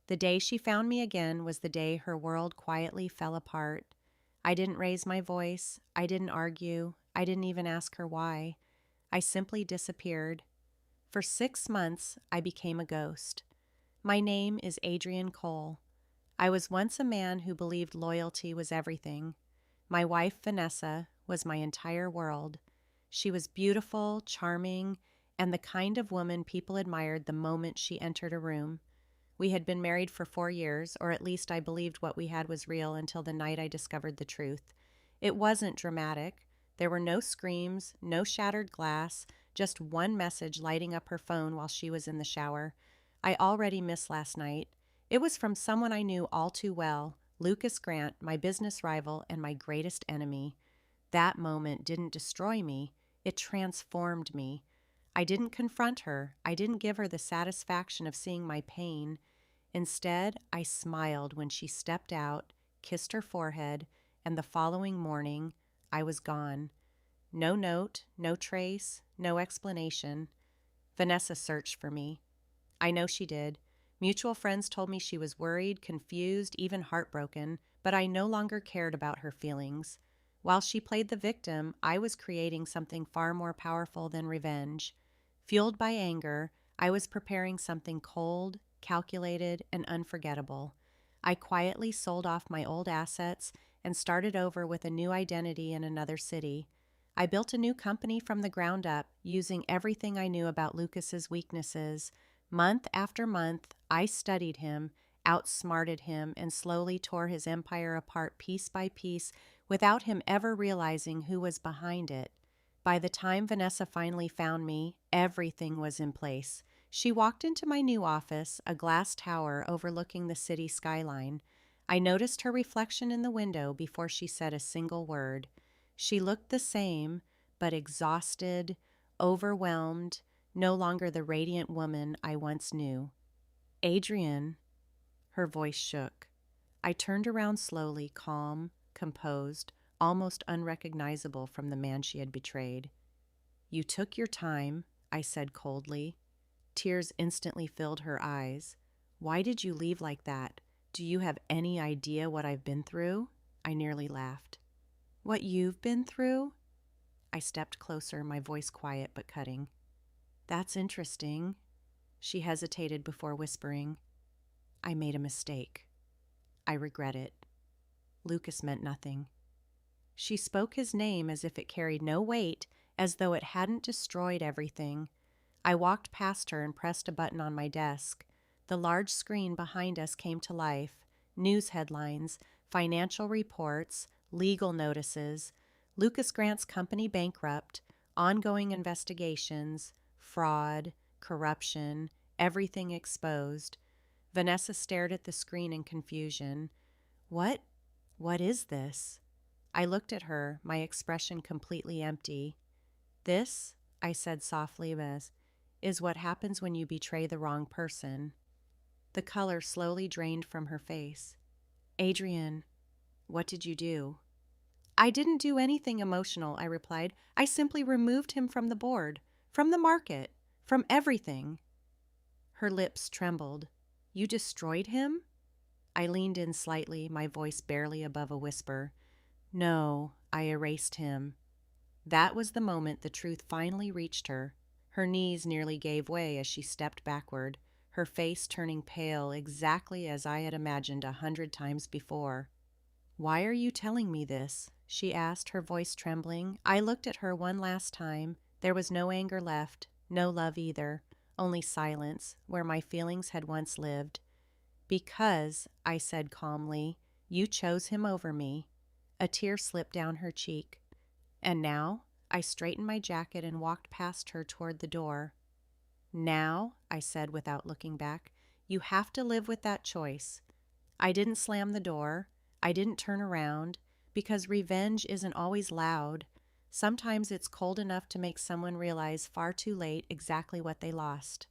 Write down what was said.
The day she found me again was the day her world quietly fell apart. I didn't raise my voice. I didn't argue. I didn't even ask her why. I simply disappeared. For 6 months, I became a ghost. My name is Adrian Cole. I was once a man who believed loyalty was everything. My wife, Vanessa, was my entire world. She was beautiful, charming, and the kind of woman people admired the moment she entered a room. We had been married for 4 years, or at least I believed what we had was real until the night I discovered the truth. It wasn't dramatic. There were no screams, no shattered glass, just one message lighting up her phone while she was in the shower. I already missed last night. It was from someone I knew all too well, Lucas Grant, my business rival and my greatest enemy. That moment didn't destroy me, it transformed me. I didn't confront her. I didn't give her the satisfaction of seeing my pain. Instead, I smiled when she stepped out, kissed her forehead, and the following morning, I was gone. No note, no trace, no explanation. Vanessa searched for me. I know she did. Mutual friends told me she was worried, confused, even heartbroken, but I no longer cared about her feelings. While she played the victim, I was creating something far more powerful than revenge. Fueled by anger, I was preparing something cold, calculated, and unforgettable. I quietly sold off my old assets and started over with a new identity in another city. I built a new company from the ground up, using everything I knew about Lucas's weaknesses. Month after month, I studied him, outsmarted him, and slowly tore his empire apart piece by piece without him ever realizing who was behind it. By the time Vanessa finally found me, everything was in place. She walked into my new office, a glass tower overlooking the city skyline. I noticed her reflection in the window before she said a single word. She looked the same, but exhausted, overwhelmed, no longer the radiant woman I once knew. Adrian, her voice shook. I turned around slowly, calm, composed, almost unrecognizable from the man she had betrayed. You took your time, I said coldly. Tears instantly filled her eyes. Why did you leave like that? Do you have any idea what I've been through? I nearly laughed. What you've been through? I stepped closer, my voice quiet but cutting. That's interesting. She hesitated before whispering. I made a mistake. I regret it. Lucas meant nothing. She spoke his name as if it carried no weight, as though it hadn't destroyed everything. I walked past her and pressed a button on my desk. The large screen behind us came to life. News headlines, financial reports, legal notices, Lucas Grant's company bankrupt, ongoing investigations, fraud, corruption, everything exposed. Vanessa stared at the screen in confusion. What is this? I looked at her, my expression completely empty. This, I said softly, is what happens when you betray the wrong person. The color slowly drained from her face. Adrian, what did you do? I didn't do anything emotional, I replied. I simply removed him from the board, from the market, from everything. Her lips trembled. You destroyed him? I leaned in slightly, my voice barely above a whisper. No, I erased him. That was the moment the truth finally reached her. Her knees nearly gave way as she stepped backward, her face turning pale exactly as I had imagined 100 times before. Why are you telling me this? She asked, her voice trembling. I looked at her one last time. There was no anger left, no love either, only silence, where my feelings had once lived. Because, I said calmly, you chose him over me. A tear slipped down her cheek. And now? I straightened my jacket and walked past her toward the door. Now, I said without looking back, you have to live with that choice. I didn't slam the door. I didn't turn around, because revenge isn't always loud. Sometimes it's cold enough to make someone realize far too late exactly what they lost.